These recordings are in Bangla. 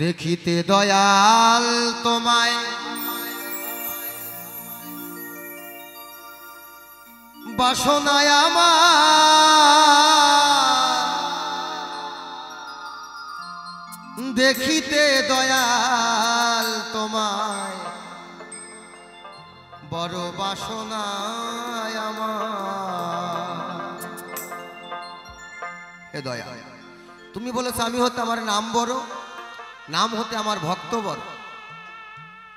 দেখিতে দয়াল তোমায় বাসনায় আমার দেখিতে দয়াল তোমায় বড় বাসনায় আমার। হে দয়াল, তুমি বলেছো আমি হতে আমার নাম বড়, নাম হতে আমার ভক্ত বড়।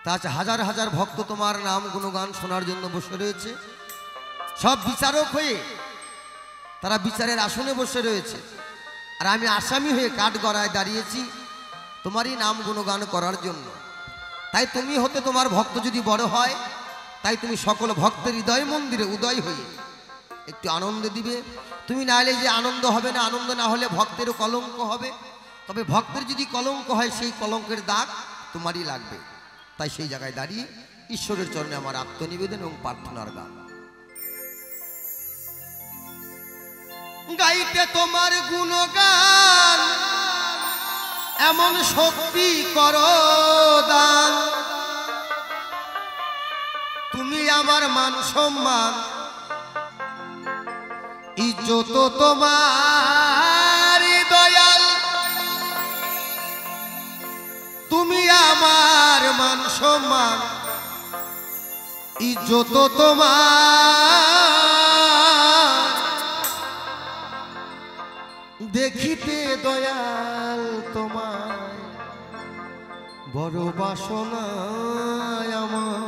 তা হাজার হাজার ভক্ত তোমার নাম গুণগান শোনার জন্য বসে রয়েছে। সব বিচারক হয়ে তারা বিচারের আসনে বসে রয়েছে, আর আমি আসামি হয়ে কাঠগড়ায় দাঁড়িয়েছি তোমারই নাম গুণগান করার জন্য। তাই তুমি হতে তোমার ভক্ত যদি বড় হয়, তাই তুমি সকল ভক্তের হৃদয় মন্দিরে উদয় হয়ে একটু আনন্দ দিবে। তুমি না এলে যে আনন্দ হবে না, আনন্দ না হলে ভক্তেরও কলঙ্ক হবে। তবে ভক্তের যদি কলঙ্ক হয়, সেই কলঙ্কের দাগ তোমারই লাগবে। তাই সেই জায়গায় দাঁড়িয়ে ঈশ্বরের চরণে আমার আত্মনিবেদন এবং প্রার্থনার গান গাইতে তোমার গুণগান, এমন শক্তি করো দান। তুমি আমার মান সম্মান ইজ্জত তোমার দয়াল। তুমি আমার মান সম্মান ইজ্জত তোমার, দেখিতে দয়াল তোমায় বড় বাসনায় আমার।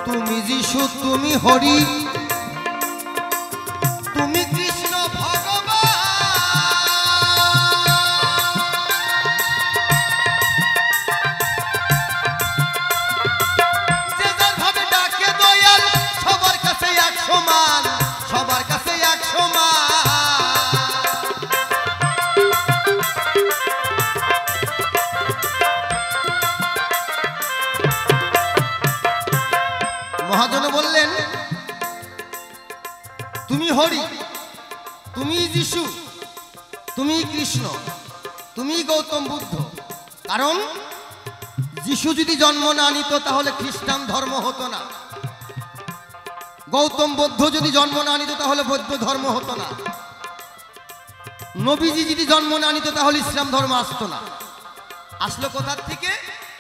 তুমি যিশু, তুমি হরি, তুমি কৃষ্ণ ভগবান। যে যার ভাবে ডাকে দয়াল, সবার কাছে এক সমান, সবার কাছে এক সমান। মহাজন বললেন তুমি হরি, তুমি যিশু, তুমি কৃষ্ণ, তুমি গৌতম বুদ্ধ। কারণ যিশু যদি জন্ম না নিত তাহলে খ্রিস্টান ধর্ম হতো না, গৌতম বুদ্ধ যদি জন্ম না নিত তাহলে বৌদ্ধ ধর্ম হতো না, নবীজি যদি জন্ম না নিত তাহলে ইসলাম ধর্ম আসতো না। আসলো কোথার থেকে?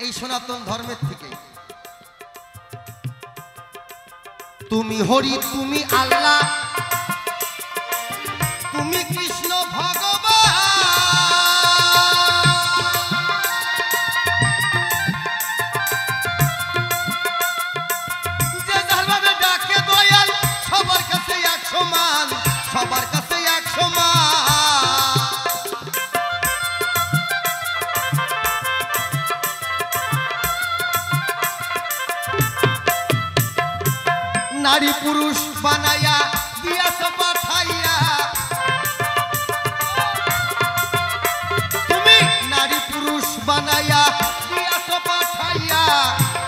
এই সনাতন ধর্মের থেকে। তুমি হরি, তুমি আল্লাহ, তুমি কৃষ্ণ ভগবান। যে যার ভাবে ডাকে দয়াল, সবার কাছে এক সমান, সবার কাছে এক সমান। নারী পুরুষ বানাইয়া দিয়াছ পাঠাইয়া, তুমি নারী পুরুষ বানাইয়া দিয়াছ পাঠাইয়া,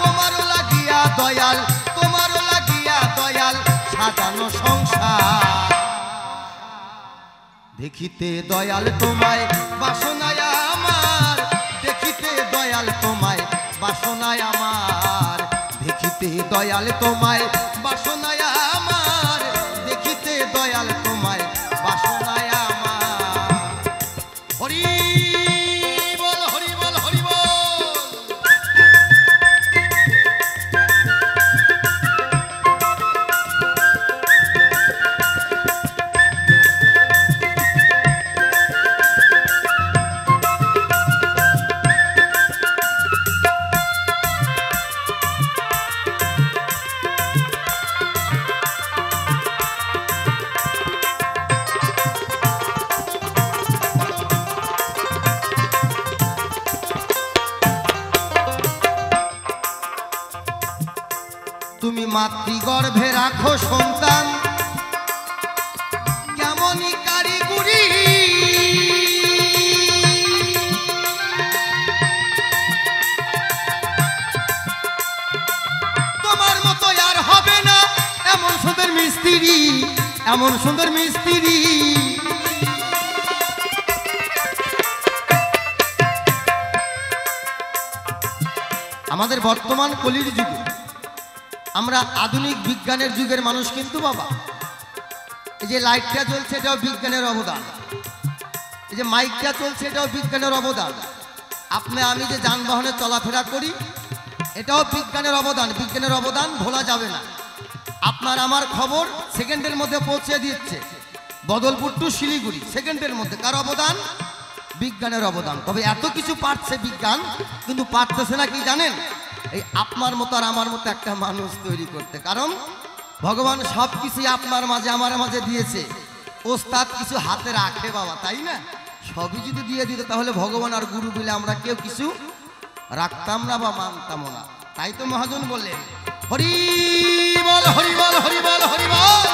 তোমারও লাগিয়া দয়াল, তোমারও লাগিয়া দয়াল সাজানো সংসার। দেখিতে দয়াল তোমায় বাসনায় আমার, দেখিতে দয়াল তোমায় বাসনায় আমার, দেখিতে দয়াল তোমায় বাসনায় আমার, দেখিতে দয়াল তোমায় বাসনায় আমার। হরি বল হরি বল হরি বল। তুমি মাতৃগর্ভে রাখো সন্তান, কেমনই কারিগরি, তোমার মতো আর হবে না এমন সুন্দর মিস্ত্রি, এমন সুন্দর মিস্ত্রি। আমাদের বর্তমান কলির যুগে আমরা আধুনিক বিজ্ঞানের যুগের মানুষ, কিন্তু বাবা এই যে লাইটটা জ্বলছে এটাও বিজ্ঞানের অবদান, এই যে মাইকটা চলছে এটাও বিজ্ঞানের অবদান, আপনি আমি যে যানবাহনে চলাফেরা করি এটাও বিজ্ঞানের অবদান। বিজ্ঞানের অবদান ভোলা যাবে না। আপনার আমার খবর সেকেন্ডের মধ্যে পৌঁছে দিচ্ছে, বদলপুর টু শিলিগুড়ি সেকেন্ডের মধ্যে। কার অবদান? বিজ্ঞানের অবদান। তবে এত কিছু পারছে বিজ্ঞান, কিন্তু পারতেছে না কি জানেন? এই আপনার মতো আর আমার মতো একটা মানুষ তৈরি করতে। কারণ ভগবান সব কিছুই আপনার মাঝে আমার মাঝে দিয়েছে, ওস্তাদ কিছু হাতে রাখে বাবা, তাই না? সবই যদি দিয়ে দিত তাহলে ভগবান আর গুরু বলে আমরা কেউ কিছু রাখতাম না বা মানতাম না। তাই তো মহাজন বললেন হরি বল হরি বল হরি বল হরি বল।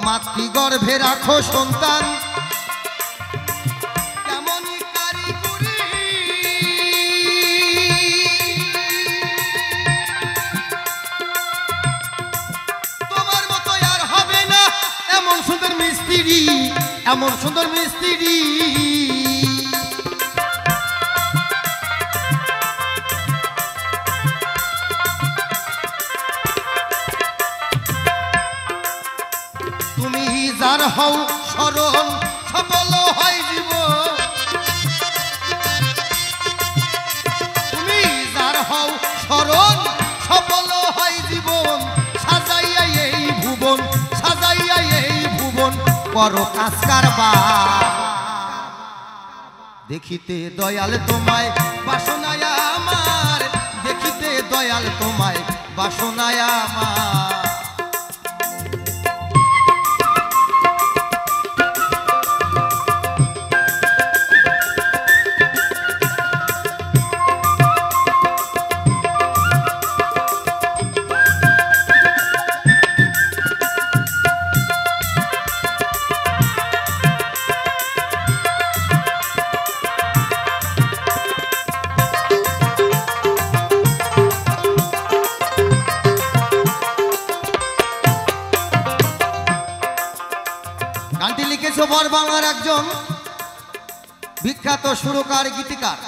মাতৃগর্ভে রাখো সন্তান, কেমনই কারিগরি, তোমার মতো আর হবে না এমন সুন্দর মিস্ত্রি, এমন সুন্দর মিস্ত্রি। তুমি যার হও শরণ সফল হয় জীবন, তুমি যার হও শরণ সফল হয় জীবন, সাজাইয়া এই ভুবন, সাজাইয়া এই ভুবন করো কাজ কারবার। দেখিতে দয়াল তোমায় বাসনায় আমার, দেখিতে দয়াল তোমায় বাসনায় আমার। গানটি লিখেছে বর বাংলার একজন বিখ্যাত সুরকার গীতিকার।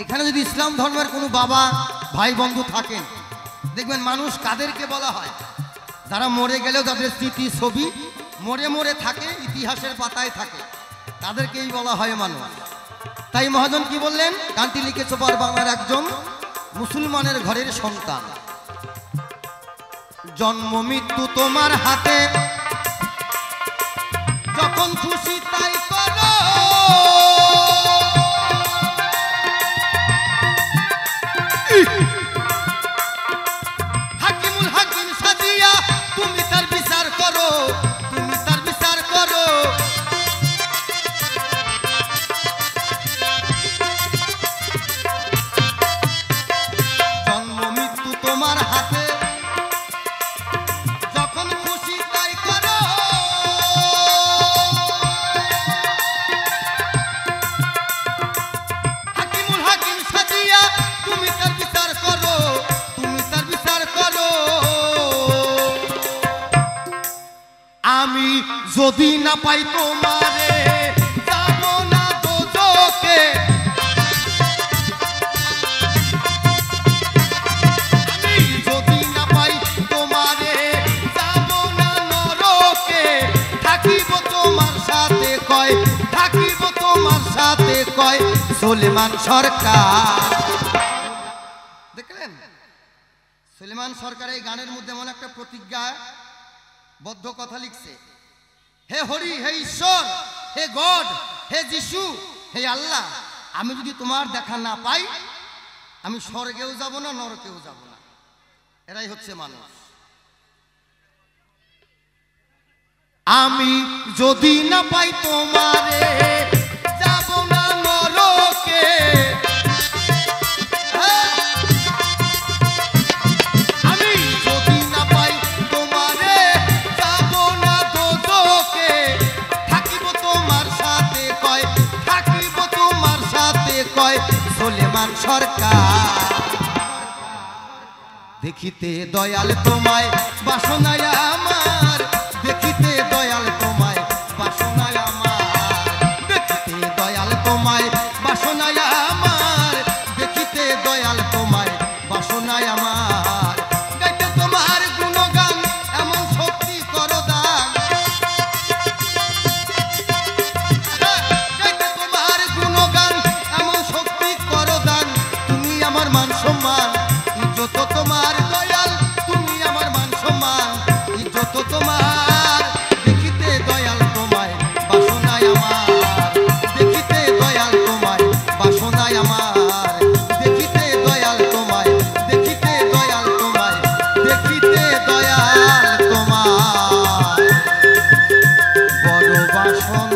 এখানে যদি ইসলাম ধর্মের কোনো বাবা ভাই বন্ধু থাকেন, দেখবেন মানুষ কাদেরকে বলা হয়? যারা মরে গেলেও তাদের স্মৃতি ছবি মরে মরে থাকে, ইতিহাসের পাতায় থাকে, তাদেরকেই বলা হয় মানুষ। তাই মহাজন কি বললেন? গানটি লিখেছে বর বাংলার একজন মুসলমানের ঘরের সন্তান। জন্ম মৃত্যু তোমার হাতে, যখন খুশি তাই করো, হাকিমুল হাকিম সাজিয়া তুমি তার বিচার করো, তুমি তার বিচার করো। যদি না পাই তোমারে যাব না দোজখে, আমি যদি না পাই তোমারে যাব না নরকে, থাকিব তোমার সাথে কয়, থাকিব তোমার সাথে কয় সুলেমান সরকার। দেখলেন সুলেমান সরকার এই গানের মধ্যে এমন একটা প্রতিজ্ঞা বদ্ধ কথা লিখছে, হে হরি, হে ঈশ্বর, হে গড, হে যিশু, হে আল্লাহ, আমি যদি তোমার দেখা না পাই আমি স্বর্গেও যাব না নরকেও যাব না। এরাই হচ্ছে মানুষ। আমি যদি না পাই তোমারে যাব না নরকে, আমি যদি না পাই তোমারে যাব না দোজখে, থাকিব তোমার সাথে কয়, থাকিব তোমার সাথে কয় সুলেমান সরকার। দেখিতে দয়াল তোমায় বাসনায় আমার, দেখিতে দয়াল তোমায় বাসনায় আমার, দেখিতে দয়াল তোমায় বাসনায় আমার, দেখিতে দয়াল তোমায় বাসনায় আমার, গাইতে তোমার গুণগান এমন শক্তি করো দান, গাইতে তোমার গুণগান এমন শক্তি করো দান, তুমি আমার মান সম্মান ইজ্জত তোমার দয়াল, তুমি আমার মান সম্মান ইজ্জত তোমার, দেখিতে দয়াল তোমায় বাসনায় আমার, দেখিতে দয়াল তোমায় বাসনায় আমার, দেখিতে দয়াল তোমায়, দেখিতে দয়াল তোমায়, দেখিতে দয়াল তোমায় বড় বাসনা।